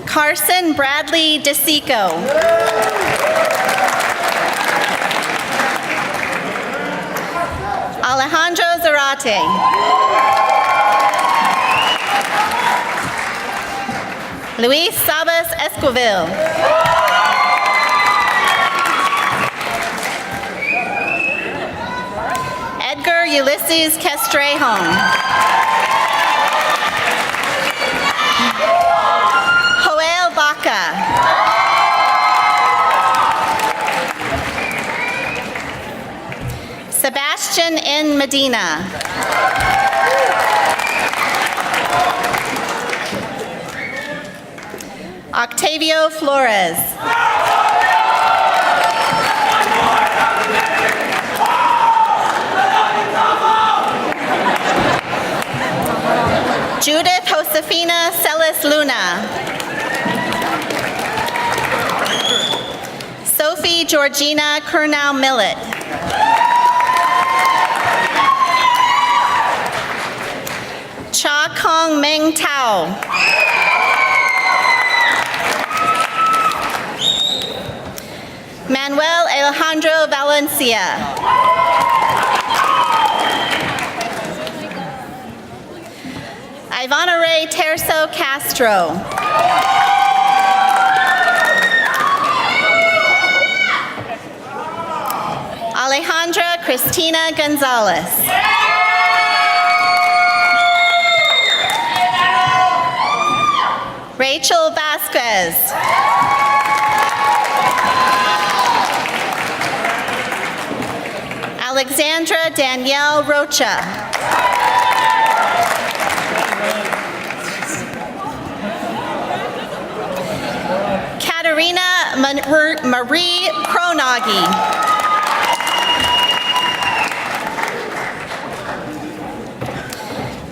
Carson Bradley DeSico. Alejandro Zarate. Luis Sabas Esquivel. Edgar Ulysses Castrejon. Joel Baca. Sebastian N. Medina. Octavio Flores. Judith Josefina Celis Luna. Sophie Georgina Kernau Millet. Cha Kong Meng Tao. Manuel Alejandro Valencia. Ivana Ray Terzo Castro. Alejandra Cristina Gonzalez. Rachel Vasquez. Alexandra Danielle Rocha. Katerina Marie Kronagi.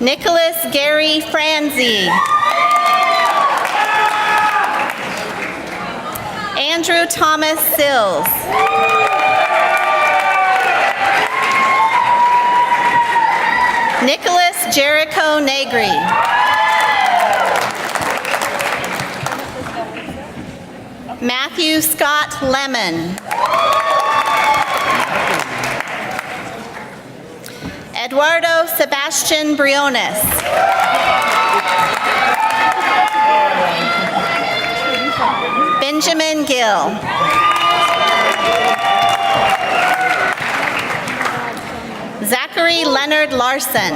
Nicholas Gary Franzi. Andrew Thomas Sills. Nicholas Jericho Negri. Matthew Scott Lemon. Eduardo Sebastian Briones. Benjamin Gill. Zachary Leonard Larson.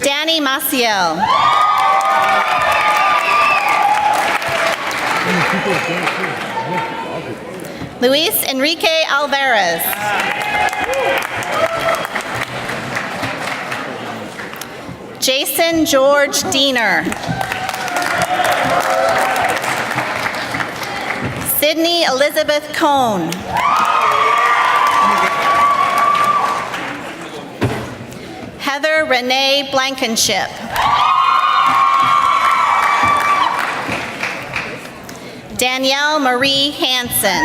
Danny Maciel. Luis Enrique Alvarez. Jason George Diener. Sydney Elizabeth Cohn. Heather Renee Blankenship. Danielle Marie Hansen.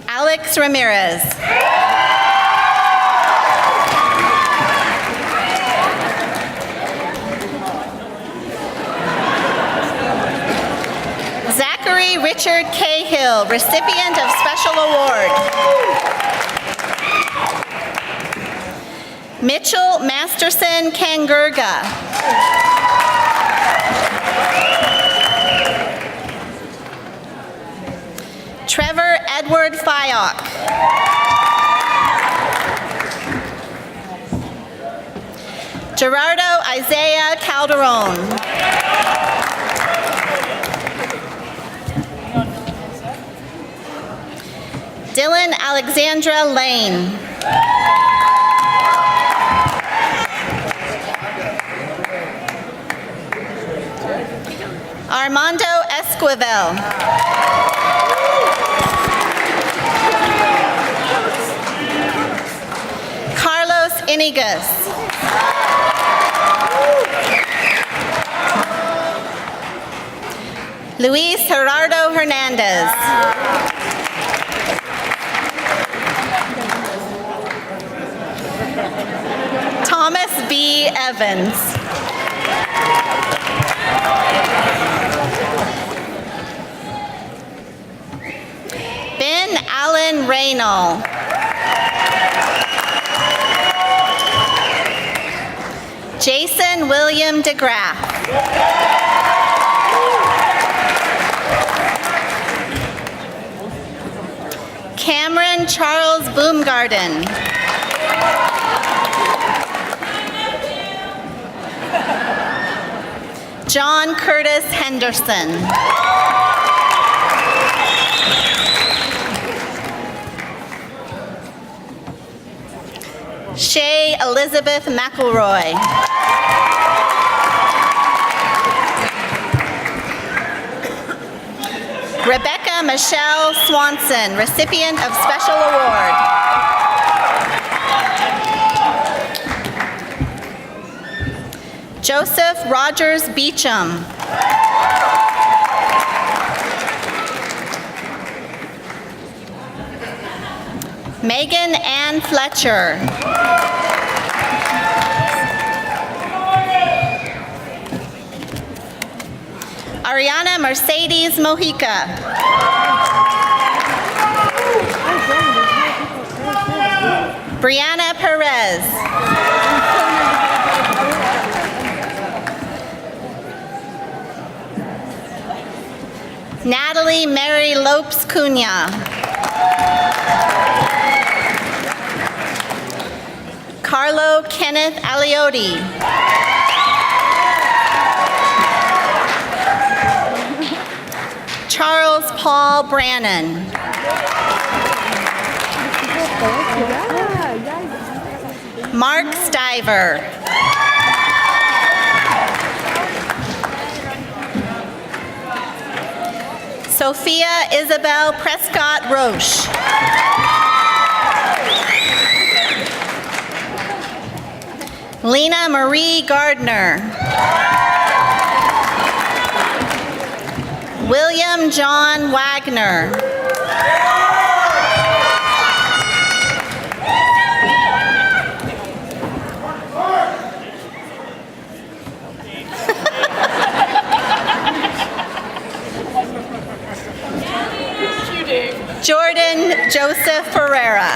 Alex Ramirez. Zachary Richard Cahill, recipient of Special Award. Mitchell Masterson Kangurga. Trevor Edward Fyock. Gerardo Isaiah Calderon. Dylan Alexandra Lane. Armando Esquivel. Carlos Inigas. Luis Gerardo Hernandez. Thomas B. Evans. Ben Allen Reynolds. Jason William DeGraff. Cameron Charles Boomgarden. John Curtis Henderson. Shay Elizabeth McElroy. Rebecca Michelle Swanson, recipient of Special Award. Joseph Rogers Beecham. Megan Ann Fletcher. Ariana Mercedes Mojica. Brianna Perez. Natalie Mary Lopes Cunha. Carlo Kenneth Aliotti. Charles Paul Brannon. Mark Stiver. Sophia Isabel Prescott Roche. Lena Marie Gardner. William John Wagner. Jordan Joseph Ferreira.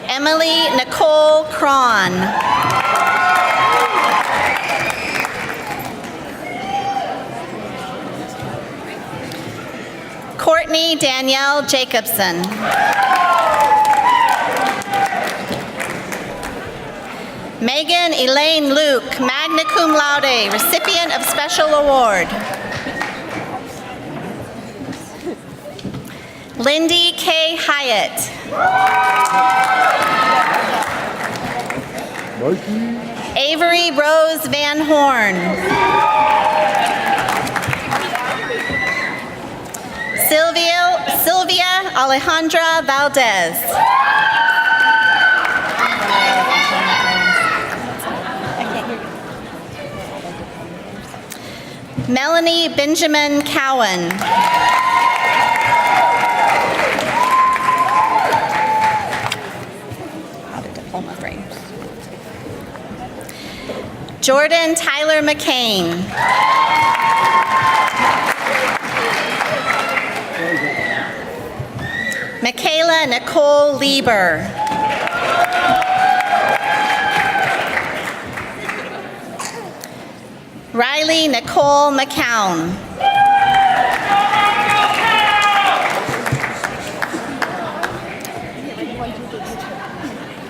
Emily Nicole Cron. Courtney Danielle Jacobson. Megan Elaine Luke, magna cum laude, recipient of Special Award. Lindy K. Hyatt. Avery Rose Van Horn. Sylvia Alejandra Valdez. Melanie Benjamin Cowan. Diploma frames. Jordan Tyler McCain. Michaela Nicole Lieber. Riley Nicole McCown.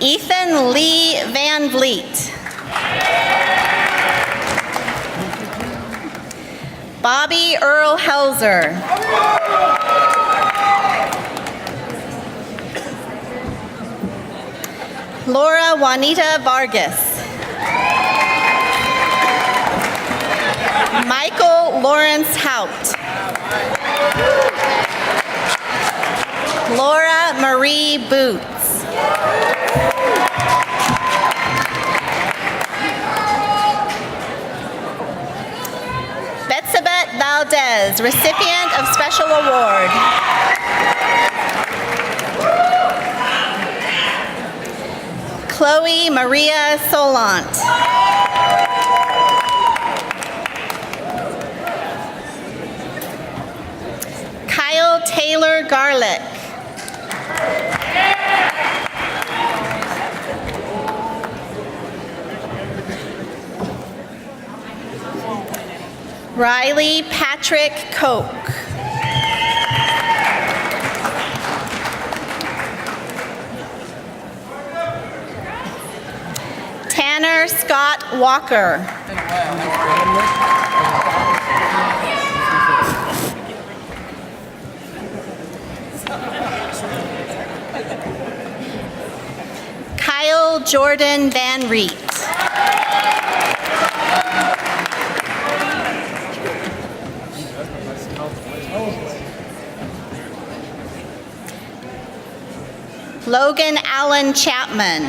Ethan Lee Van Vliet. Bobby Earl Helzer. Laura Juanita Vargas. Michael Lawrence Haupt. Laura Marie Boots. Betsabet Valdez, recipient of special award. Chloe Maria Solant. Kyle Taylor Garlick. Riley Patrick Koch. Tanner Scott Walker. Kyle Jordan Van Riet. Logan Allen Chapman.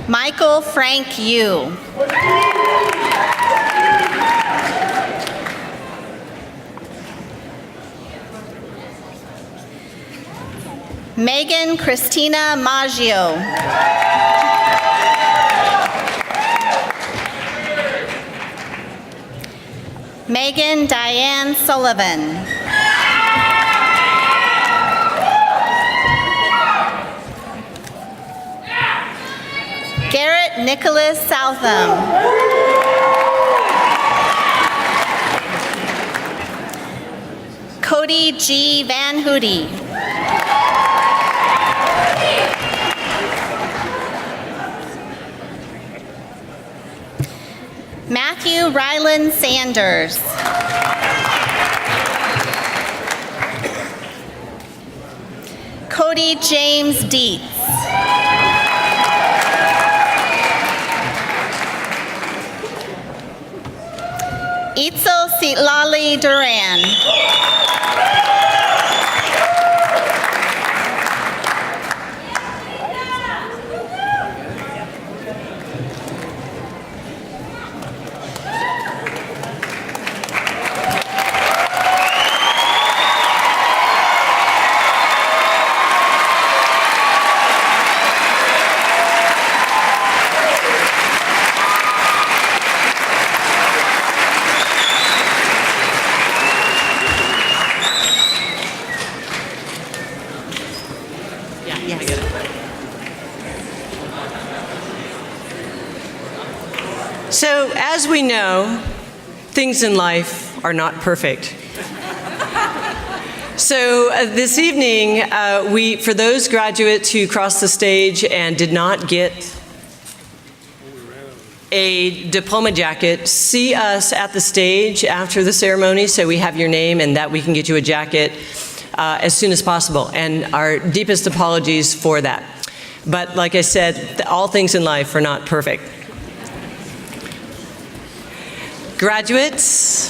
Michael Frank Yu. Megan Christina Maggio. Megan Diane Sullivan. Garrett Nicholas Southam. Cody G. Van Hoody. Matthew Ryland Sanders. Cody James Dietz. Itzel Sitlali Duran. So, as we know, things in life are not perfect. So this evening, for those graduates who crossed the stage and did not get a diploma jacket, see us at the stage after the ceremony so we have your name and that we can get you a jacket as soon as possible. And our deepest apologies for that. But like I said, all things in life are not perfect. Graduates,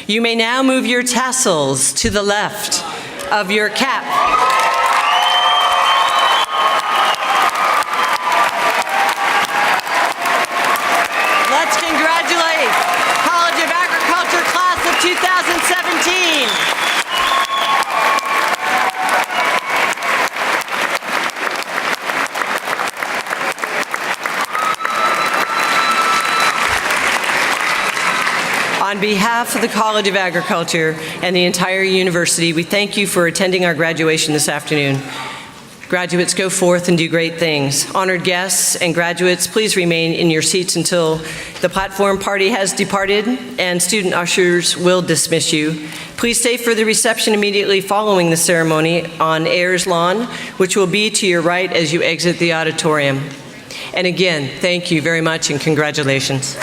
you may now move your tassels to the left of your cap. Let's congratulate College of Agriculture class of 2017. On behalf of the College of Agriculture and the entire university, we thank you for attending our graduation this afternoon. Graduates, go forth and do great things. Honored guests and graduates, please remain in your seats until the platform party has departed and student ushers will dismiss you. Please stay for the reception immediately following the ceremony on Ayers Lawn, which will be to your right as you exit the auditorium. And again, thank you very much and congratulations.